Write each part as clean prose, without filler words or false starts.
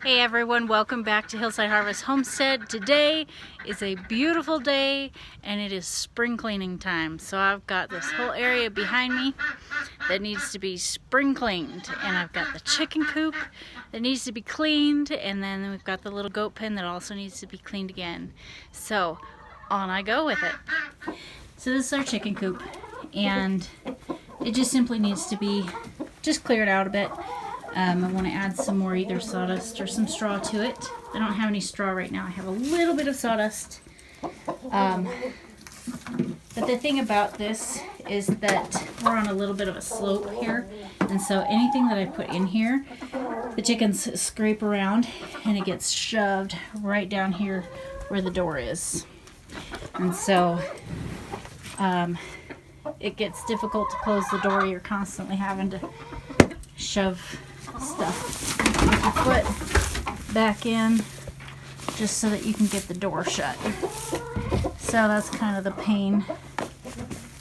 Hey everyone, welcome back to Hillside Harvest Homestead. Today is a beautiful day and it is spring cleaning time. So I've got this whole area behind me that needs to be spring cleaned, and I've got the chicken coop that needs to be cleaned, and then we've got the little goat pen that also needs to be cleaned again. So on I go with it. So this is our chicken coop, and it just simply needs to be just cleared out a bit. I want to add some more either sawdust or some straw to it. I don't have any straw right now. I have a little bit of sawdust. But the thing about this is that we're on a little bit of a slope here. And so anything that I put in here, the chickens scrape around and it gets shoved right down here where the door is. And so it gets difficult to close the door. You're constantly having to shove stuff with your foot back in just so that you can get the door shut. So that's kind of the pain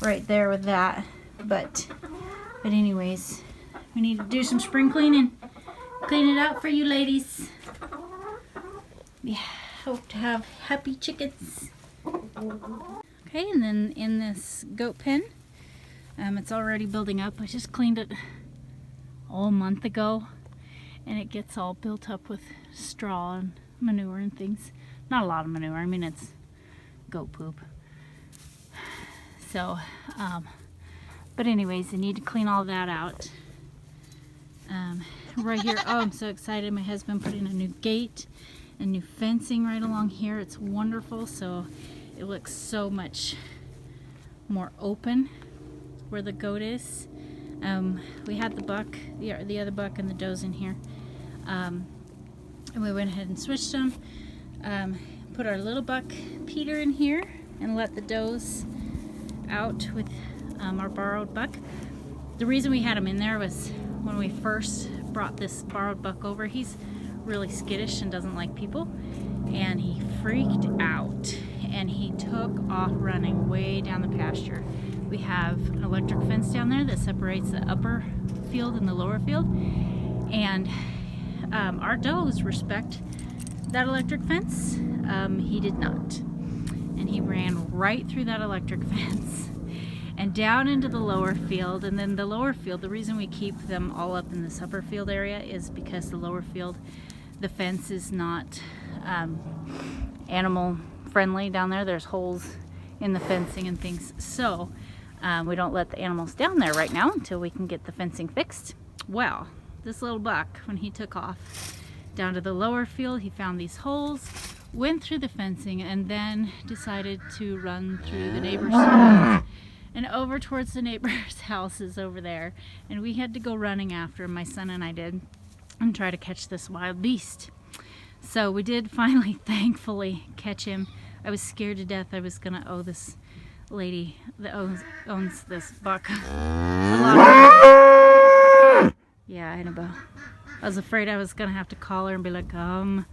right there with that. But anyways, we need to do some spring cleaning. Clean it out for you ladies. Yeah, hope to have happy chickens. Okay, and then in this goat pen, it's already building up. I just cleaned it all a month ago, and it gets all built up with straw and manure and things. Not a lot of manure, I mean it's goat poop. So but anyways, I need to clean all that out. Right here, oh, I'm so excited. My husband put in a new gate and new fencing right along here. It's wonderful, so it looks so much more open where the goat is. We had the buck, the other buck, and the does in here, and we went ahead and switched them. Put our little buck Peter in here and let the does out with our borrowed buck. The reason we had him in there was when we first brought this borrowed buck over, he's really skittish and doesn't like people, and he freaked out and he took off running way down the pasture. We have an electric fence down there that separates the upper field and the lower field, and our does respect that electric fence. He did not, and he ran right through that electric fence and down into the lower field. And then the lower field, the reason we keep them all up in this upper field area is because the lower field, the fence is not animal friendly down there. There's holes in the fencing and things, so we don't let the animals down there right now until we can get the fencing fixed. Well, this little buck, when he took off down to the lower field, he found these holes, went through the fencing, and then decided to run through the neighbor's house and over towards the neighbor's houses over there. And we had to go running after him, my son and I did, and try to catch this wild beast. So we did finally, thankfully, catch him. I was scared to death I was gonna owe this lady that owns this buck a lot of... Yeah, Annabelle. I was afraid I was gonna have to call her and be like, how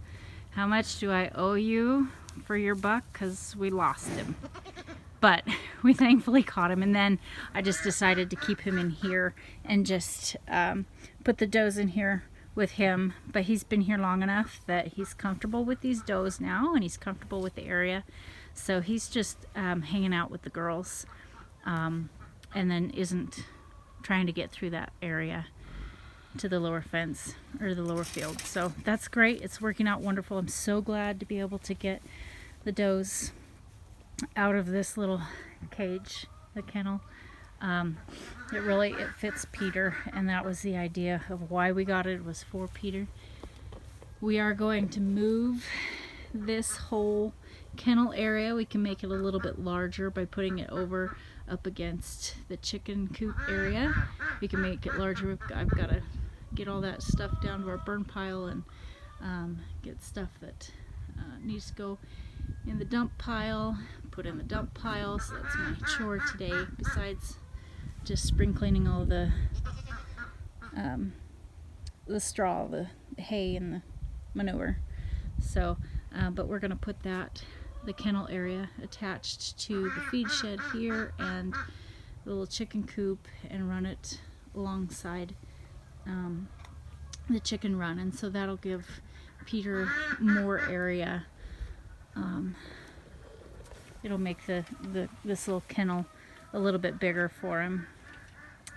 much do I owe you for your buck? Because we lost him. But we thankfully caught him, and then I just decided to keep him in here and just put the does in here with him. But he's been here long enough that he's comfortable with these does now, and he's comfortable with the area. So he's just hanging out with the girls, and then isn't trying to get through that area to the lower fence or the lower field. So that's great. It's working out wonderful. I'm so glad to be able to get the does out of this little cage, the kennel. It fits Peter, and that was the idea of why we got it, was for Peter. We are going to move this whole kennel area. We can make it a little bit larger by putting it over up against the chicken coop area. We can make it larger. I've got to get all that stuff down to our burn pile and get stuff that needs to go in the dump pile, put in the dump pile. So that's my chore today, besides just spring cleaning all the straw, the hay, and the manure. So but we're going to put the kennel area attached to the feed shed here and the little chicken coop, and run it alongside the chicken run, and so that'll give Peter more area. It'll make this little kennel a little bit bigger for him.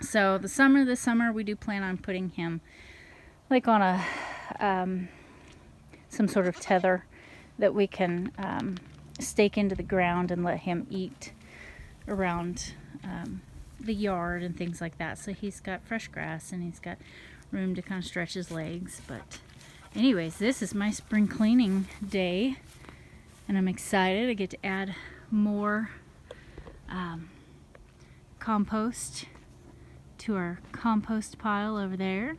So this summer we do plan on putting him like on a some sort of tether that we can stake into the ground and let him eat around the yard and things like that. So he's got fresh grass and he's got room to kind of stretch his legs. But anyways, this is my spring cleaning day, and I'm excited. I get to add more compost to our compost pile over there.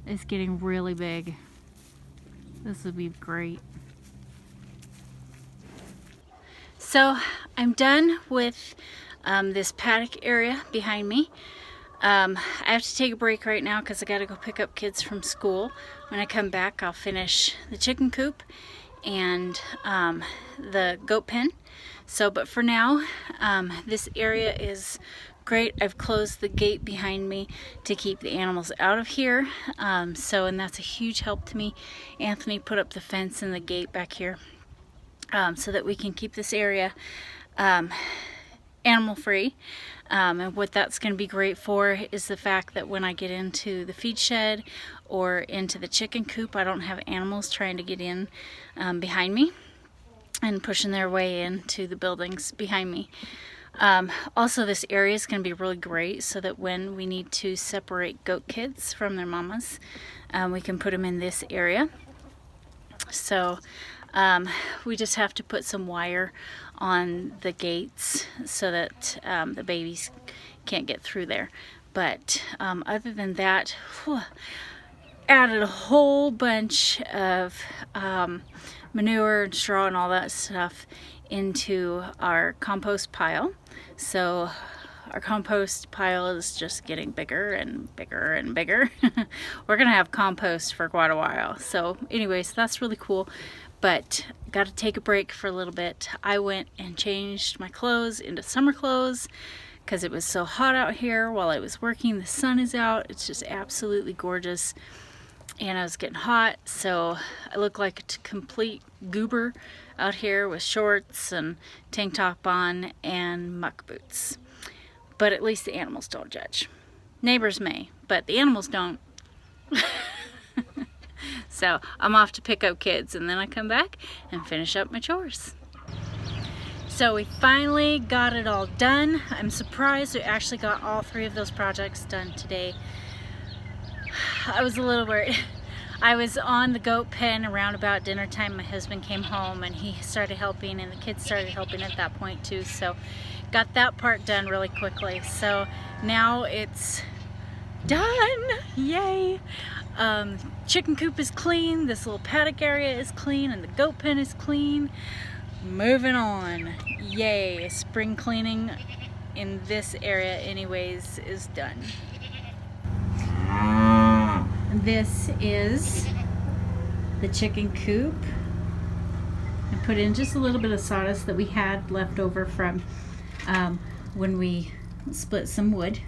It's getting really big. This will be great. So I'm done with this paddock area behind me. I have to take a break right now because I got to go pick up kids from school. When I come back, I'll finish the chicken coop and the goat pen. So, but for now, this area is great. I've closed the gate behind me to keep the animals out of here. And that's a huge help to me. Anthony put up the fence and the gate back here so that we can keep this area animal free. And what that's going to be great for is the fact that when I get into the feed shed or into the chicken coop, I don't have animals trying to get in behind me and pushing their way into the buildings behind me. Also, this area is going to be really great so that when we need to separate goat kids from their mamas, we can put them in this area. So we just have to put some wire on the gates so that the babies can't get through there. But other than that, added a whole bunch of manure and straw and all that stuff into our compost pile. So our compost pile is just getting bigger and bigger and bigger. We're gonna have compost for quite a while. So anyways, that's really cool. But got to take a break for a little bit. I went and changed my clothes into summer clothes because it was so hot out here while I was working. The sun is out. It's just absolutely gorgeous. And I was getting hot, so I look like a complete goober out here with shorts and tank top on and muck boots. But at least the animals don't judge. Neighbors may, but the animals don't. So I'm off to pick up kids, and then I come back and finish up my chores. So we finally got it all done. I'm surprised we actually got all 3 of those projects done today. I was a little worried. I was on the goat pen around about dinner time. My husband came home and he started helping, and the kids started helping at that point too. So got that part done really quickly. So now it's done. Yay! Chicken coop is clean. This little paddock area is clean, and the goat pen is clean. Moving on. Yay! Spring cleaning in this area anyways is done. This is the chicken coop. I put in just a little bit of sawdust that we had left over from when we split some wood.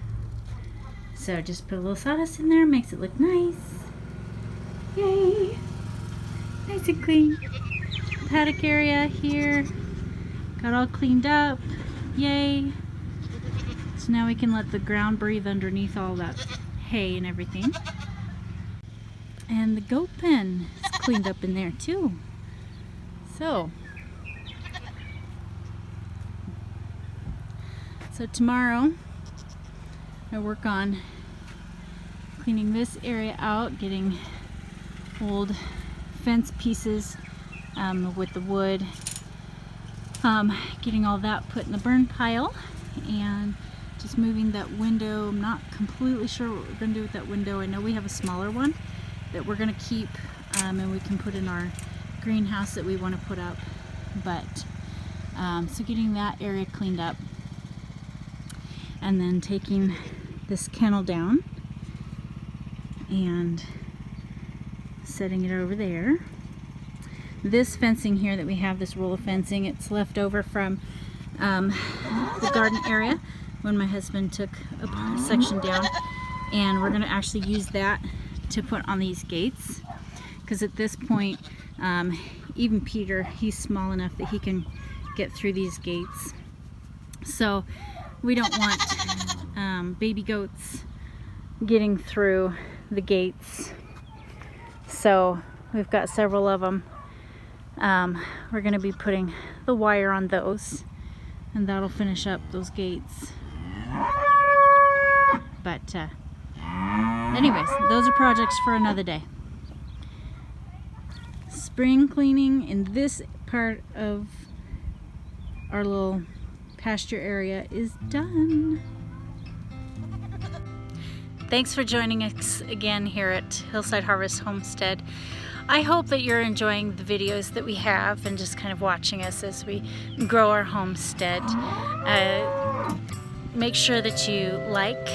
So just put a little sawdust in there, makes it look nice. Yay! Nice and clean. Paddock area here. Got all cleaned up. Yay! So now we can let the ground breathe underneath all that hay and everything. And the goat pen is cleaned up in there too. So tomorrow I work on cleaning this area out, getting old fence pieces with the wood, getting all that put in the burn pile, and just moving that window. I'm not completely sure what we're going to do with that window. I know we have a smaller one that we're going to keep and we can put in our greenhouse that we want to put up. But so getting that area cleaned up, and then taking this kennel down and setting it over there. This fencing here that we have, this roll of fencing, it's left over from the garden area when my husband took a section down, and we're going to actually use that to put on these gates, because at this point, even Peter, he's small enough that he can get through these gates. So we don't want baby goats getting through the gates. So we've got several of them. We're going to be putting the wire on those, and that'll finish up those gates. But anyways, those are projects for another day. Spring cleaning in this part of our little pasture area is done. Thanks for joining us again here at Hillside Harvest Homestead. I hope that you're enjoying the videos that we have and just kind of watching us as we grow our homestead. Make sure that you like,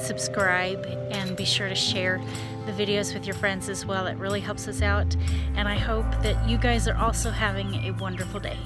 subscribe, and be sure to share the videos with your friends as well. It really helps us out, and I hope that you guys are also having a wonderful day.